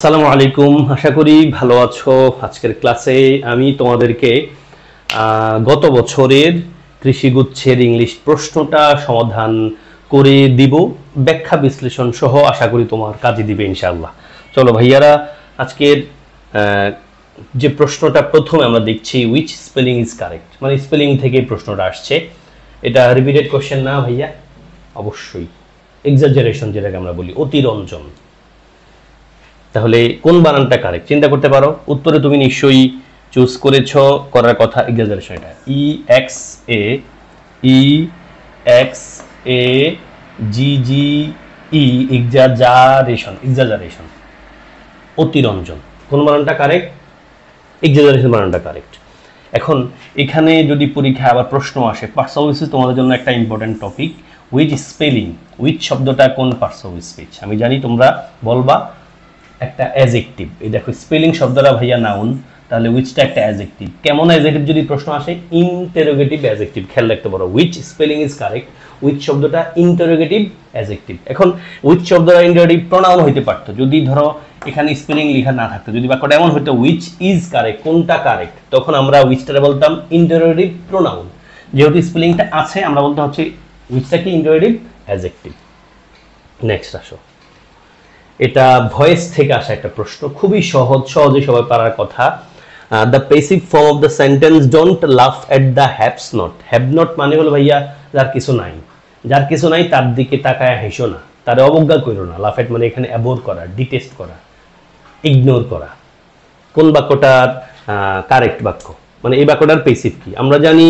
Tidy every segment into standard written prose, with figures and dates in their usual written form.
আসসালামু আলাইকুম, আশা করি ভালো আছো। আজকের ক্লাসে আমি তোমাদেরকে গত বছরের কৃষিগুচ্ছের ইংলিশ প্রশ্নটা সমাধান করে দিব, ব্যাখ্যা বিশ্লেষণ সহ। আশা করি তোমার কাজে দিবে ইনশাআল্লাহ। চলো ভাইয়ারা, আজকের যে প্রশ্নটা প্রথমে আমরা দেখছি, উইচ স্পেলিং ইজ কারেক্ট, মানে স্পেলিং থেকে প্রশ্নটা আসছে। এটা রিপিটেড কোশ্চেন না ভাইয়া, অবশ্যই এক্সাজারেশন যেটাকে আমরা বলি, অতিরঞ্জন। তাহলে কোন বানানটা কারেক্ট চিন্তা করতে পারো। উত্তরে তুমি নিশ্চয়ই চুজ করেছো, করার কথা এক্সাজারেশন। এটা ই জি জি ই, এক্সাজারেশন, এক্সাজারেশন, অতিরঞ্জন। কোন বানানটা কারেক্ট? এক্সাজারেশন বানানটা কারেক্ট। এখন এখানে যদি পরীক্ষায় আবার প্রশ্ন আসে, পার্টস অফ স্পিচ তোমাদের জন্য একটা important topic. Which spelling, which শব্দটা কোন পার্টস অফ স্পিচ? আমি জানি তোমরা বলবা একটা অ্যাডজেক্টিভ। এই দেখো স্পেলিং শব্দটা ভাইয়া নাউন, তাহলে উইচটা একটা অ্যাডজেক্টিভ। কেমন অ্যাডজেক্টিভ যদি প্রশ্ন আসে? Interrogative adjective. খেয়াল রাখতে পারো, which spelling is correct, which শব্দটা ইন্টারোগেটিভ অ্যাডজেক্টিভ। এখন উইচ শব্দটা ইন্টারোগেটিভ প্রোনাউন হইতে পারতো যদি ধরো এখানে স্পেলিং লেখা না থাকতো। যদি বাক্যটা এমন হতো উইচ ইজ কারেক্ট, কোনটা কারেক্ট, তখন আমরা উইচটা বলতাম ইন্টারোগেটিভ প্রোনাউন। যেহেতু স্পেলিংটা আছে, আমরা বলতে হচ্ছে উইচটা কি ইন্টারোগেটিভ অ্যাডজেক্টিভ। নেক্সট আসো, এটা ভয়েস থেকে আসা একটা প্রশ্ন, খুবই সহজে সবাই পারার কথা। The passive form of the sentence don't laugh at the haves not. Have not মানে হলো ভাইয়া যার কিছু নাই, যার কিছু নাই তার দিকে তাকায় হেসো না, তার অবজ্ঞা করো না। লাফ এট মানে এখানে অ্যাভয়েড করা, ডিটেস্ট করা, ইগনোর করা। কোন বাক্যটার কারেক্ট বাক্য, মানে এই বাক্যটার পেসিভ কি? আমরা জানি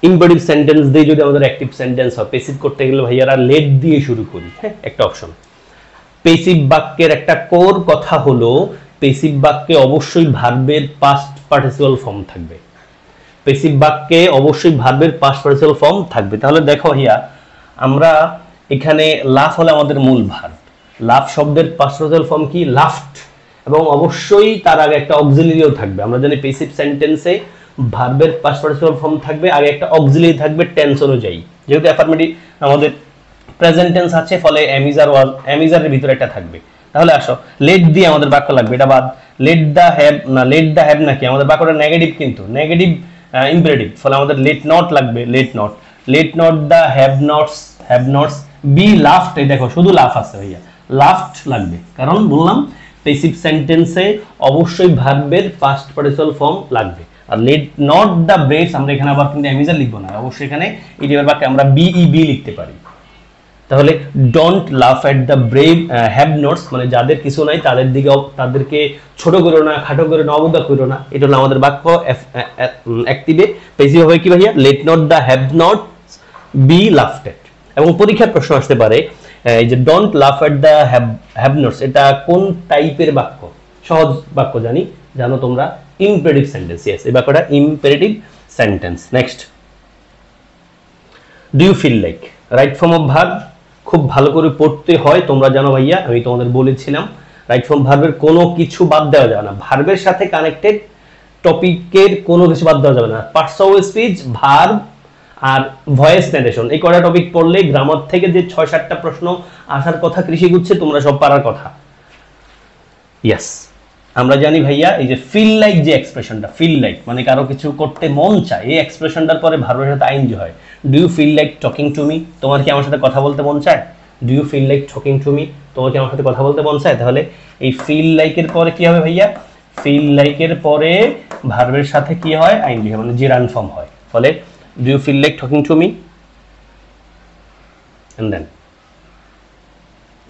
ইম্পারেটিভ সেন্টেন্স দিয়ে যদি আমাদের অ্যাক্টিভ সেন্টেন্স হয়, পেসিভ করতে গেলে ভাইয়ারা লেট দিয়ে শুরু করি। হ্যাঁ, একটা অপশন। পেসিভ বাক্যের একটা কোর কথা হলো, পেসিভ বাক্যে অবশ্যই ভার্বের পাস্ট পার্টিসিপাল ফর্ম থাকবে। পেসিভ বাক্যে অবশ্যই ভার্বের পাস্ট পার্টিসিপাল ফর্ম থাকবে। তাহলে দেখো ভাইয়া, আমরা এখানে লাফ হলে আমাদের মূল ভার্ব, লাফ শব্দের পাস্ট পার্টিসিপাল ফর্ম কি? লাফট। এবং অবশ্যই তার আগে একটা অক্সিলারিও থাকবে। আমরা জানি পেসিভ সেন্টেন্সে ভার্বের পাস্ট পার্টিসিপাল ফর্ম থাকবে, আগে একটা অক্সিলারি থাকবে টেন্স অনুযায়ী। যেহেতু অ্যাফার্মেটিভ আমাদের প্রেজেন্ট টেন্স আছে, ফলে অ্যামিজার ওয়াজ, অ্যামিজারের ভিতরে একটা থাকবে। তাহলে আসো, লেট দিয়ে আমাদের বাক্য লাগবে, এটা বাদ। লেট দা হ্যাভ না, লেট দা হ্যাভ নাকি আমাদের বাক্যটা নেগেটিভ, কিন্তু নেগেটিভ ইম্পারেটিভ, ফলে আমাদের লেট নট লাগবে, let not. Let not the have nots be laughed. এই দেখো শুধু লাফ আছে ভাইয়া, লাফট লাগবে, কারণ বললাম পেসিভ সেন্টেন্সে অবশ্যই ভার্বের পাস্ট পার্টিসিপাল ফর্ম লাগবে। আর লেট নট দা ব্রেডস, আমরা এখানে আবার কিন্তু অ্যামিজার লিখবো না, অবশ্যই এখানে ইডিয়ামের বাক্যে আমরা বিইবি লিখতে পারি। তাহলে don't laugh at the brave have নটস, মানে যাদের কিছু নাই তাদের দিকে, তাদেরকে ছোট করো না, খাটো করো না, অবজ্ঞা করো না। এটা হলো আমাদের বাক্য অ্যাক্টিভে। পেসিভ হবে কি ভাইয়া? Let not the have not be laughed at. এবং পরীক্ষার প্রশ্ন আসতে পারে, এই যে don't laugh at the have নটস, এটা কোন টাইপের বাক্য? সহজ বাক্য জানি, জানো তোমরা, ইম্পারেটিভ সেন্টেন্স। ইয়েস, এই বাক্যটা imperative sentence. Next, do you feel like, right form of verb. খুব ভালো করে পড়তে হয়, তোমরা জানো ভাইয়া, আমি তোমাদের বলেছিলাম রাইট ফর্ম ভার্বের কোনো কিছু বাদ দেওয়া যাবে না। ভার্বের সাথে কানেক্টেড টপিকের কোনো কিছু বাদ দেওয়া যাবে না। পার্টস অফ স্পিচ, ভার্ব আর ভয়েস ন্যারেশন, এই কয়টা টপিক পড়লে গ্রামার থেকে যে 6-7টা প্রশ্ন আসার কথা কৃষিগুচ্ছে, তোমরা সব পারার কথা। ইয়েস, আমরা জানি ভাইয়া, এই যে ফিল লাইক যে এক্সপ্রেশনটা, ফিল লাইক মানে কারো কিছু করতে মন চায়, এই এক্সপ্রেশনটার পরে ভার্বের সাথে আইএনজি হয়। Do you feel like talking to me, তোমার কি আমার সাথে কথা বলতে মন চায়? Do you feel like talking to me, তোমার কি আমার সাথে কথা বলতে মন চায়? তাহলে এই ফিল লাইকের পরে কি হবে ভাইয়া? ফিল লাইকের পরে ভার্বের সাথে কি হয়? আইএনজি হয়, মানে জিরান ফর্ম হয়। ফলে do you feel like talking to me, and then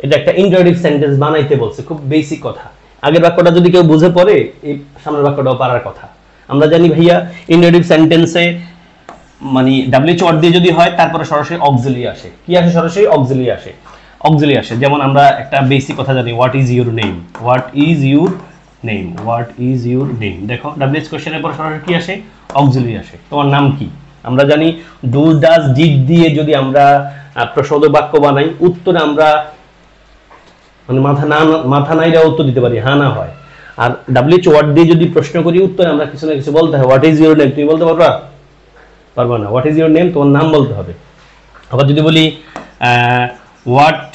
এটা একটা ইন্টারোগেটিভ সেন্টেন্স বানাইতে বলছে, খুব বেসিক কথা। আগের বাক্যটা যদি কেউ বুঝে পড়ে, এই সামনের বাক্যটাও পারার কথা। আমরা জানি ভাইয়া, ইন্টারোগেটিভ সেন্টেন্সে মানে ডাব্লিউএইচ ওয়ার্ড দিয়ে যদি হয়, তারপরে সরাসরি অক্সিলারি আসে। কি আসে? সরাসরি অক্সিলারি আসে, অক্সিলারি আসে। যেমন আমরা একটা বেসিক কথা জানি, what is your name, what is your name, what is your name. দেখো ডাব্লিউএইচ কোশ্চেনের পর সরাসরি কি আসে? অক্সিলারি আসে। তোমার নাম কি? আমরা জানি ডু ডাজ ডিড দিয়ে যদি আমরা প্রশ্নবোধক বাক্য বানাই, উত্তরে আমরা মানে মাথা নাইরা উত্তর দিতে পারি, হ্যাঁ না হয়। আর ডাব্লিউএইচ ওয়ার্ড দিয়ে যদি প্রশ্ন করি, উত্তরে আমরা কিছু না কিছু বলতে হয়। হোয়াট ইজ ইউর নেম, তুমি বলতে পারবা? পারবা না। হোয়াট ইজ ইউর নেম, তোমার নাম বলতে হবে। আবার যদি বলি what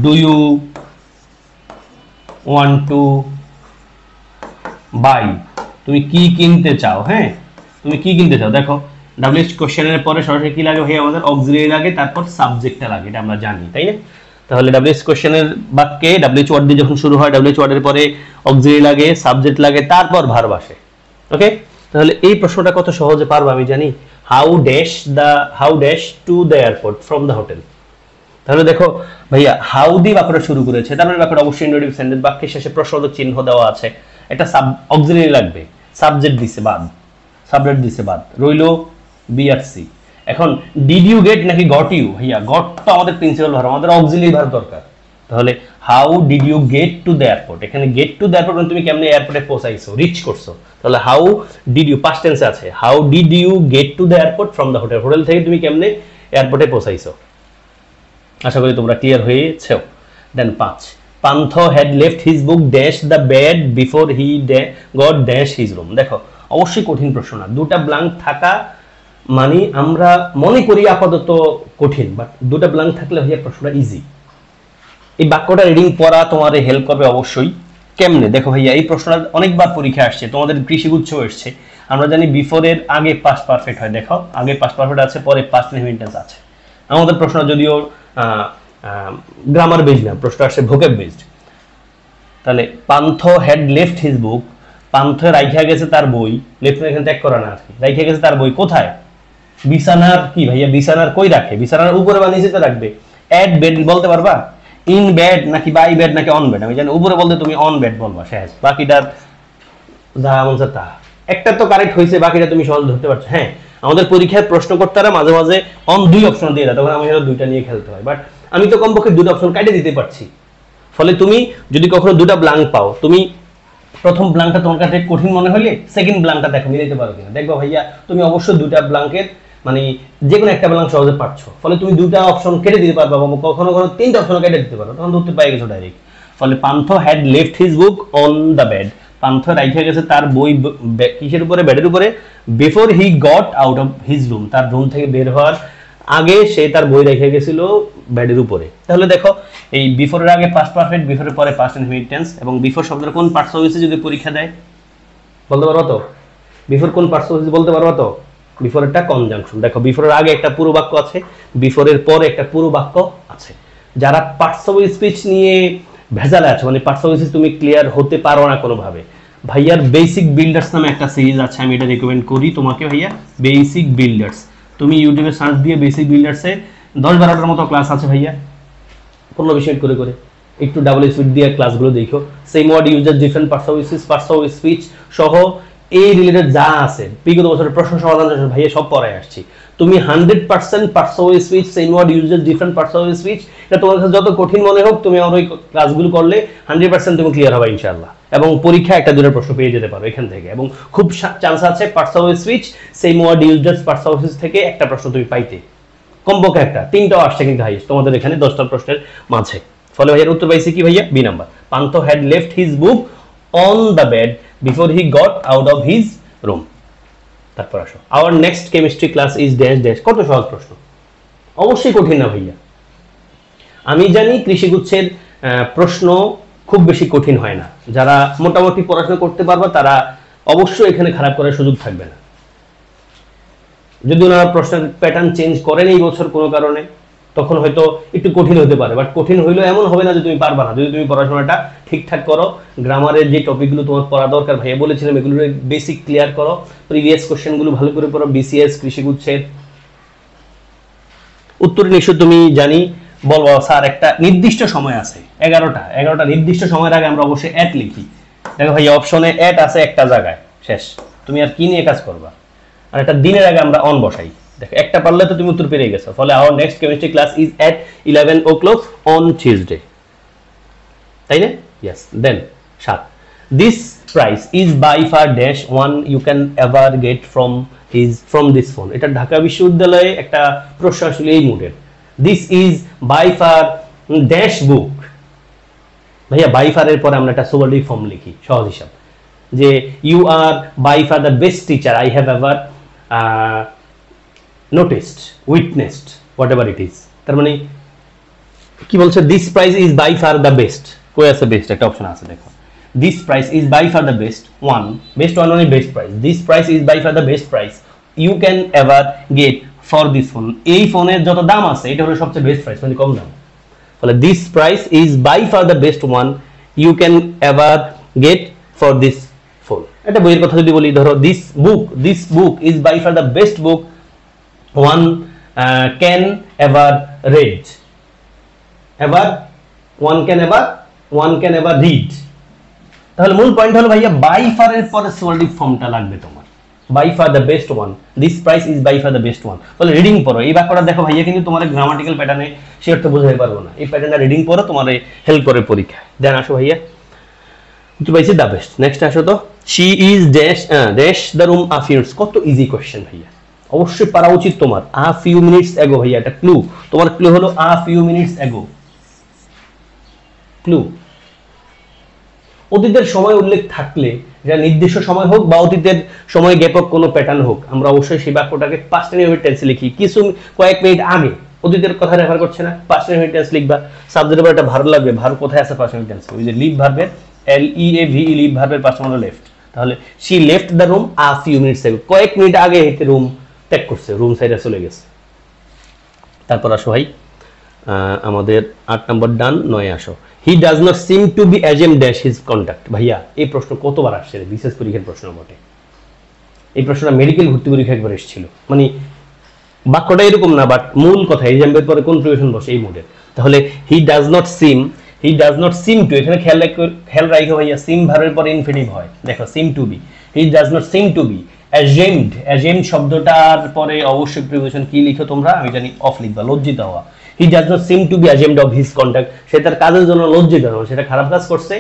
do you want to buy, তুমি কি কিনতে চাও, হ্যাঁ তুমি কি কিনতে চাও। দেখো ডাব্লিউএইচ কোশ্চেনের পরে সরাসরি কি লাগে ভাই, আমাদের অক্সিলারি লাগে, তারপর সাবজেক্টটা লাগে, এটা আমরা জানি তাই না। তাহলে ডাব্লিউএইচ কোশ্চেনের বাক্যে ডাব্লিউএইচ ওয়ার্ড দিয়ে যখন শুরু হয়, ডাব্লিউএইচ ওয়ার্ডের পরে অক্সিলারি লাগে, সাবজেক্ট লাগে, তারপর ভার্ব আসে। ওকে, তাহলে এই প্রশ্নটা কত সহজে পারবো আমি জানি। How dash two the airport from the hotel. তাহলে দেখো ভাইয়া হাউ দিয়ে বাক্যটা শুরু করেছে, তার মানে বাক্যটা অবশ্যই ইন্ডারেক্টিভ সেন্টেন্স, বাক্যের শেষে প্রশ্নবোধক চিহ্ন দেওয়া আছে, একটা অক্সিলারি লাগবে, সাবজেক্ট দিছে বাদ, সাবজেক্ট দিছে বাদ, রইলো বি আর সি। এখন ডিড ইউ গেট নাকি গট ইউ, ভাইয়া গট তো আমাদের প্রিন্সিপাল ভার্ব, আমাদের অক্সিলারি ভার্ব দরকার। তাহলে how did you get to the airport, এখানে গেট টু দ্য এয়ারপোর্ট তুমি কেমনে এয়ারপোর্টে পৌঁছাইছো, রিচ করছো। তাহলে হাউ ডিড ইউ পাস্ট টেন্সে আছে, how did you get to the airport from the hotel, hotel থেকে তুমি কেমনে এয়ারপোর্টে পৌঁছাইছো। আশা করি তোমরা ক্লিয়ার হয়েছো। Then 5, Pantha had left his book dash the bed before he got dash his room. দেখো অবশ্যই কঠিন প্রশ্ন না, দুটা ব্ল্যাঙ্ক থাকা মানে আমরা মনে করি আপাতত কঠিন, বাট দুটা ব্ল্যাঙ্ক থাকলে ভাইয়া প্রশ্নটা ইজি। এই বাক্যটা রিডিং পড়া তোমার হেল্প করবে অবশ্যই। কেমনে দেখো ভাইয়া, এই প্রশ্নটা অনেকবার পরীক্ষা আসছে, তোমাদের কৃষিগুচ্ছ এসছে, আমরা জানি বিফোরের আগে পাস্ট পারফেক্ট হয়, দেখো আগে পাস্ট পারফেক্ট আছে, পরে পাস্ট ইনফিনিটিভ আছে। আমাদের প্রশ্ন যদিও গ্রামার বেসড না, প্রশ্ন আসছে ভোকেব বেসড। তাহলে পান্থ হ্যাড লেফট হিজ বুক, পান্থ রাইখা গেছে তার বই, লেফট এখানে ত্যাগ করা না আর কি, রাইখা গেছে তার বই কোথায়, বিছানার কি ভাইয়া, বিছানার কই রাখে, বিছানার উপরে বা নিচেতে রাখবে। অ্যাট বেড বলতে পারবা, ইন বেড নাকি বাই বেড নাকি অন বেড, আমি জানি উপরে বলতে তুমি অন বেড বলবা, শেষ, বাকিটা যা মন তা। একটা তো কারেক্ট হয়েছে, বাকিটা তুমি সহজ ধরতে পারছো। হ্যাঁ আমাদের পরীক্ষায় প্রশ্নকর্তারা মাঝে মাঝে অন 2 অপশন দিয়ে দেয়, তখন আমি দুইটা নিয়ে খেলতে হয়, বাট আমি তো কমপক্ষে 2টা অপশন কাটে দিতে পারছি। ফলে তুমি যদি কখনো 2টা ব্ল্যাঙ্ক পাও, তুমি প্রথম ব্ল্যাঙ্কটা তোমার কাছে কঠিন মনে হলে সেকেন্ড ব্ল্যাঙ্কটা দেখো মিলাইতে পারো কিনা, দেখবো ভাইয়া তুমি অবশ্যই 2টা ব্ল্যাঙ্কের মানে যে কোনো একটা ব্ল্যাঙ্ক সহজে পাচ্ছ, ফলে তুমি 2টা অপশন কেটে দিতে পারবা, কখনো 3টা অপশন কেটে দিতে পারো, তখন উত্তর পাই গেছো ডাইরেক্ট। ফলে Pantha had left his book on the bed, Pantha রাইখা গেছে তার বই কিসের উপরে, বেডের উপরে, before he got out of his room, তার রুম থেকে বের হওয়ার আগে সে তার বই রেখে গেছিল বেডের উপরে। তাহলে দেখো এই বিফোরের আগে পাস্ট পারফেক্ট, বিফোরের পরে পাস্ট ইনফিনিটিভ টেন্স, এবং বিফোর শব্দের কোন পার্টস হয়েছে যদি পরীক্ষা দেয় বলতে পারবো তো, বিফোর কোন পার্টস হয়েছে বলতে পারবো তো, বিফোরেরটা কনজাংশন। দেখো বিফোরের আগে একটা পুরো বাক্য আছে, বিফোরের পরে একটা পুরো বাক্য আছে। যারা পার্টস অফ স্পিচ নিয়ে ভেজালে আছে, মানে পার্টস অফ স্পিচ তুমি ক্লিয়ার হতে পারো না কোনোভাবে, ভাইয়ার বেসিক বিল্ডার্স নামে একটা সিরিজ আছে, আমি এটা রেকমেন্ড করি তোমাকে ভাইয়া, বেসিক বিল্ডার্স। তুমি ইউটিউবে সার্চ দিয়ে বেসিক বিল্ডার্সে 10-12টার মতো ক্লাস আছে ভাইয়া, 15-20 মিনিট করে করে একটু ডাবল স্পিড দিয়ে ক্লাসগুলো দেখো, same word user different parts of speech সহ এই রিলেটেড যা আছে বিগত বছরের প্রশ্ন সমাধান ভাইয়া সব পড়ায় আসছি। তুমি 100% parts of speech, same word user different parts of speech, এটা তোমার কাছে যত কঠিন মনে হোক তুমি আমার ওই ক্লাসগুলো করলে 100% তুমি ক্লিয়ার হবে ইনশাআল্লাহ, এবং পরীক্ষা 1-2টা প্রশ্ন পেয়ে যেতে পারো এখান থেকে, এবং খুব চান্স আছে parts of speech, same word user parts of speech থেকে একটা প্রশ্ন তুমি পাইতে, কমপক্ষে একটা, 3টাও আসছে কিন্তু হাইয়েস্ট তোমাদের এখানে 10টা প্রশ্নের মাঝে। ফলে ভাইয়ার উত্তর পাইছি কি ভাইয়া, B number, Pantha had left his book on the bed before he got out of his room. তারপর আসো, our next chemistry class is dash dash. কত সহজ প্রশ্ন, অবশ্যই কঠিন না ভাইয়া। আমি জানি কৃষিগুচ্ছের প্রশ্ন খুব বেশি কঠিন হয় না, যারা মোটামুটি পড়াশোনা করতে পারবে তারা অবশ্যই এখানে খারাপ করার সুযোগ থাকবে না। যদি ওনারা প্রশ্নের প্যাটার্ন চেঞ্জ করেন এই বছর কোনো কারণে, তখন হয়তো একটু কঠিন হতে পারে, বাট কঠিন হইলেও এমন হবে না যে তুমি পারবা না, যদি তুমি পড়াশোনাটা ঠিকঠাক করো, গ্রামারের যে টপিকগুলো তোমার পড়া দরকার ভাইয়া বলেছিলাম এগুলোর বেসিক ক্লিয়ার করো, প্রিভিয়াস কোশ্চেনগুলো ভালো করে পড়ো, বিসিএস কৃষিগুচ্ছের উত্তর নিশ্চয় তুমি জানি বলবো স্যার একটা নির্দিষ্ট সময় আছে 11টা নির্দিষ্ট সময়ের আগে আমরা অবশ্যই অ্যাট লিখি। দেখো ভাইয়া অপশনে অ্যাট আছে একটা জায়গায়, শেষ, তুমি আর কি নিয়ে কাজ করবা, আর একটা দিনের আগে আমরা অন বসাই, দেখো একটা পারলে তো তুমি উত্তর পেয়ে গেছো। ফলে our next chemistry class is at 11 o'clock on Tuesday, তাই না? Yes. Then 7, this price is by far dash one you can ever get from this phone. এটা ঢাকা বিশ্ববিদ্যালয়ে একটা প্রশ্ন আসলে এই মুডের, this is by far dash book. ভাইয়া বাই ফারের পরে আমরা একটা সুপারলেটিভ ফর্ম লিখি, সহজ হিসাব, যে you are by far the best teacher I have ever noticed, witnessed, whatever it is. তার মানে কি বলছে, this price is by far the best, কই আছে বেস্ট একটা অপশন আছে দেখো this price is by far the best one only best price this price is by far the best price you can ever get for this phone এই ফোনের যত দাম আছে এটা হলো সবচেয়ে বেস্ট প্রাইস মানে কম দাম বলে this price is by far the best one you can ever get for this phone এটা বইয়ের কথা যদি বলি ধরো this book is by far the best book one can ever read one can ever read তাহলে মূল point হলো ভাইয়া বাই ফার এর পরে সোল্ডিভ ফর্মটা লাগবে তোমার by far the best one this price is by far the best one তাহলে রিডিং পড়ো এই বাক্যটা দেখো ভাইয়া কিন্তু তোমার গ্রামাটিক্যাল প্যাটার্নে সে অর্থ বোঝাতে পারবো না এই প্যাটার্নটা রিডিং পড়ো তোমার হেল্প করে পরীক্ষায় দেন আসো ভাইয়া তো পাইছি দ্য বেস্ট নেক্সট আসো তো she is dash the room a few minutes কত ইজি কোশ্চেন ভাইয়া অবশ্যই পারা উচিত তোমার আ ফিউ মিনিটস এগো ভাইয়া এটা ক্লু তোমার ক্লু হলো আ ফিউ মিনিটস এগো ক্লু অতীতের সময় উল্লেখ থাকলে যা নির্দিষ্ট সময় হোক বা অতীতের সময় জ্ঞাপক কোনো প্যাটার্ন হোক আমরা অবশ্যই সেই বাক্যটাকে পাস্ট ইনডিফিনিট টেন্সে লিখি কিছু কয়েক মিনিট আগে অতীতের কথা রেফার করছে না পাস্ট ইনডিফিনিট টেন্স লিখবা সাবজেক্টের পর এটা ভালো লাগবে ভার্ব কোথায় আছে পাস্ট ইনডিফিনিট টেন্সে ওই যে লিভ ভার্বের LEAVE লিভ ভার্বের পাস্ট মানে লেফট তাহলে she left the room a few minutes আগে কয়েক মিনিট আগে হেঁটে রুম ত্যাগ করছে রুম সাইডে চলে গেছে তারপর আসো ভাই আমাদের 8 নম্বর ডান 9 আসো he does not seem to be ashamed dash his conduct ভাইয়া এই প্রশ্ন কতবার আসছে রে বিশেষ পরীক্ষার প্রশ্ন বটে এই প্রশ্নটা মেডিকেল ভর্তি পরীক্ষা একবার এসেছিল মানে বাক্যটা এরকম না বাট মূল কথা এক্সাম্পলের পরে কোন প্রিপোজিশন বসে এই মোডে তাহলে he does not seem to এখানে খেয়াল রাখো ভাইয়া সিম ভার্বের পরে ইনফিনিটিভ হয় দেখো seem to be he does not seem to be ashamed শব্দটার পরে অবশ্যই প্রিপোজিশন কি লিখো তোমরা আমি জানি অফ লিখবা লজ্জিত হওয়া he does not seem to be ashamed of his conduct সে তার কাজের জন্য লজ্জিত না সেটা খারাপ কাজ করছে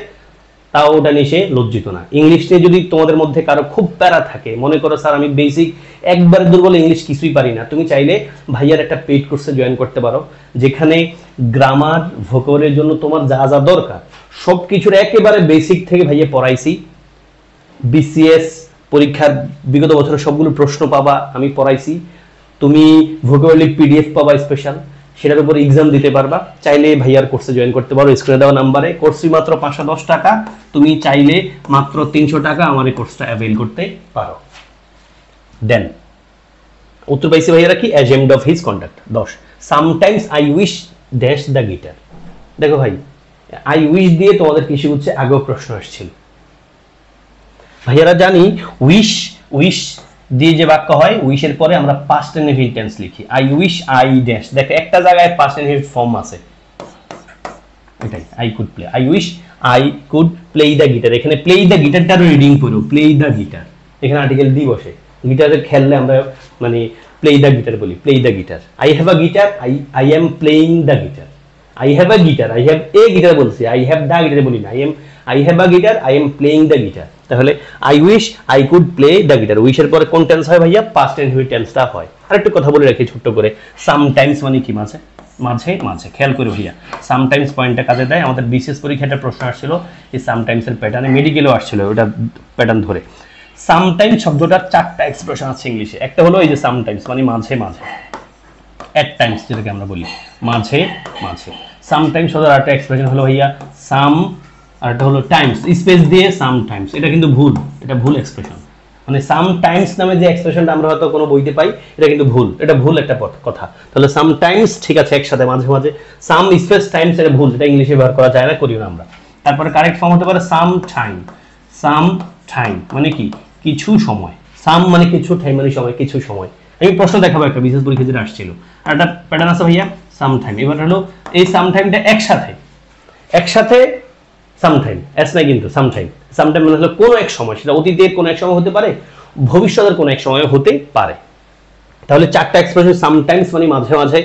তাও ওটা নিয়ে সে লজ্জিত না ইংলিশ নিয়ে যদি তোমাদের মধ্যে কারো খুব প্যারা থাকে মনে করো স্যার আমি বেসিক একবার দুর্বল ইংলিশ কিছুই পারি না তুমি চাইলে ভাইয়ার একটা পেইড কোর্সে জয়েন করতে পারো যেখানে গ্রামার ভোকাবুলারির জন্য তোমার যা যা দরকার সব কিছুর একেবারে বেসিক থেকে ভাইয়া পড়াইছি বিসিএস পরীক্ষার বিগত বছরের সবগুলো প্রশ্ন পাবা আমি পড়াইছি তুমি ভোকাবুলারি পিডিএফ পাবা স্পেশাল সেটার উপর এক্সাম দিতে পারবা চাইলে ভাইয়ার কোর্সে জয়েন করতে পারো স্ক্রিনে দেওয়া নাম্বারে কোর্স ফি মাত্র 510 টাকা তুমি চাইলে মাত্র 300 টাকা আমার এই কোর্সটা অ্যাভেল করতে পারো দেন উত্তর পাইছি ভাইয়ারা কি ashamed of his conduct 10 sometimes I wish dash the guitar দেখো ভাই I wish দিয়ে তোমাদের কৃষি হচ্ছে আগেও প্রশ্ন আসছিল ভাইয়ারা জানি উইশ দিয়ে যে বাক্য হয় উইশের পরে আমরা পাস্ট ইনডিফিনিট টেন্স লিখি আই উইশ আই ড্যাশ দেখো একটা জায়গায় পাস্ট ইনডিফিনিট ফর্ম আছে এটাই I wish I could play the guitar এখানে প্লে দ্য গিটারটার রিডিং করো প্লে দ্য গিটার এখানে আর্টিকেল দি বসে গিটারে খেললে আমরা মানে প্লে দ্য গিটার বলি play the guitar I have a guitar I am playing the guitar I have a guitar I have a guitar বলছি I have the guitar বলি না I have a guitar I am playing the guitar তাহলে I wish I could play the guitar উইশের পরে কোন tense হয় ভাইয়া past indefinite টেন্সটা হয় আর একটু কথা বলে রাখি ছোট্ট করে সামটাইমস মানে কি মাঝে খেয়াল করে ভাইয়া সামটাইমস পয়েন্টটা কাজে দেয় আমাদের বিশেষ পরীক্ষাটা প্রশ্ন আসছিল এই সামটাইমস এর প্যাটার্নে মেডিকেলও আসছিল ওটা প্যাটার্ন ধরে সামটাইমস শব্দটার 4টা এক্সপ্রেশন আছে ইংলিশে একটা হলো এই যে সামটাইমস মানে মাঝে এট টাইমস যেটাকে আমরা বলি মাঝে সামটাইমস শব্দের আরেকটা এক্সপ্রেশন হলো ভাইয়া সাম আর এটা হলো টাইমস স্পেস দিয়ে সামটাইমস এটা কিন্তু ভুল এক্সপ্রেশন মানে সামটাইমস নামে যে এক্সপ্রেশনটা আমরা হয়তো কোনো বইতে পাই এটা কিন্তু ভুল একটা কথা তাহলে সামটাইমস ঠিক আছে একসাথে মাঝে সাম স্পেস টাইমস এটা ভুল এটা ইংলিশে ব্যবহার করা যায় না করিও না আমরা তারপরে কারেক্ট ফর্ম হতে পারে সাম টাইম মানে কি কিছু সময় সাম মানে কিছু টাইম মানে সময় কিছু সময় আমি প্রশ্ন দেখাবো একটা বিশেষ পরীক্ষা যেটা আসছিল আর একটা প্যাটার্ন আছে ভাইয়া সাম টাইম এবার হলো এই সাম টাইমটা একসাথে সামটাইম এস নাই কিন্তু সামটাইম মানে হলো কোনো এক সময় সেটা অতীতের কোনো এক সময় হতে পারে ভবিষ্যতের কোনো এক সময় হতে পারে তাহলে 4টা এক্সপ্রেশন সামটাইমস মানে মাঝে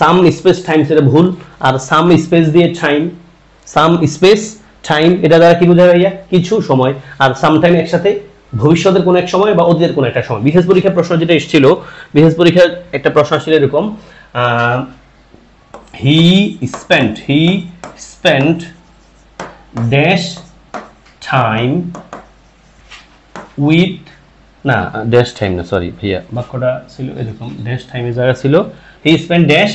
সাম স্পেস টাইমস এটা ভুল আর সাম স্পেস দিয়ে টাইম এটা দ্বারা কি বোঝায় ভাইয়া কিছু সময় আর সামটাইম একসাথে ভবিষ্যতের কোনো এক সময় বা অতীতের কোনো একটা সময় বিশেষ পরীক্ষার প্রশ্ন যেটা এসেছিল বিশেষ পরীক্ষার একটা প্রশ্ন আসছিল এরকম he spent dash time with না dash time না সরি ভাইয়া বাক্যটা ছিল এরকম dash time এর জায়গা ছিল he spent dash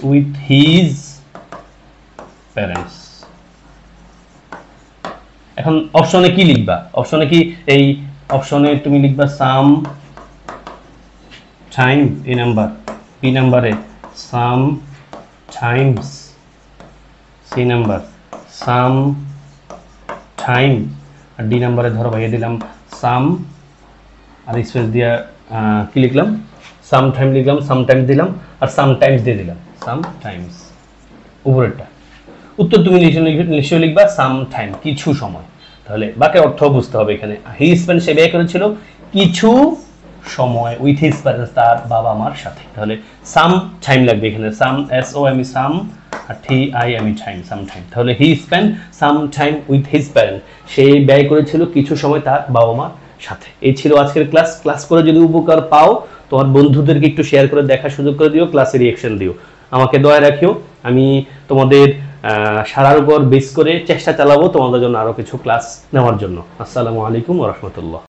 with his parents. এখন অপশনে কি লিখবা? অপশনে কি এই অপশনে তুমি লিখবা some time, A number, B নাম্বারে some times, C number some time, আর ডি নাম্বারে ধরো ভাইয়া দিলাম সাম, আর স্পেস দিয়ে কি লিখলাম, সাম টাইম লিখলাম, সাম টাইম দিলাম, আর সাম টাইমস দিয়ে দিলাম, সাম টাইমস উপরেরটা। উত্তর তুমি নিশ্চয়ই লিখবা সাম টাইম, কিছু সময়। তাহলে বাকি অর্থ বুঝতে হবে এখানে। হি স্পেন্ড, সে ব্যয় করেছিল কিছু সময় উইথ হিজ প্যারেন্টস, তার বাবা মার সাথে। তাহলে সাম টাইম লাগবে এখানে, some S O M E some, আর T I M E time, some time. তাহলে he spend some time with his parent, সে ব্যয় করেছিল কিছু সময় তার বাবা মার সাথে। এই ছিল আজকের ক্লাস। ক্লাস করে যদি উপকার পাও, তোমার বন্ধুদেরকে একটু শেয়ার করে দেখার সুযোগ করে দিও, ক্লাসে রিঅ্যাকশন দিও, আমাকে দয়া রাখিও। আমি তোমাদের সারার উপর বেস করে চেষ্টা চালাবো তোমাদের জন্য আরো কিছু ক্লাস নেওয়ার জন্য। আসসালামু আলাইকুম ওয়া রাহমাতুল্লাহ।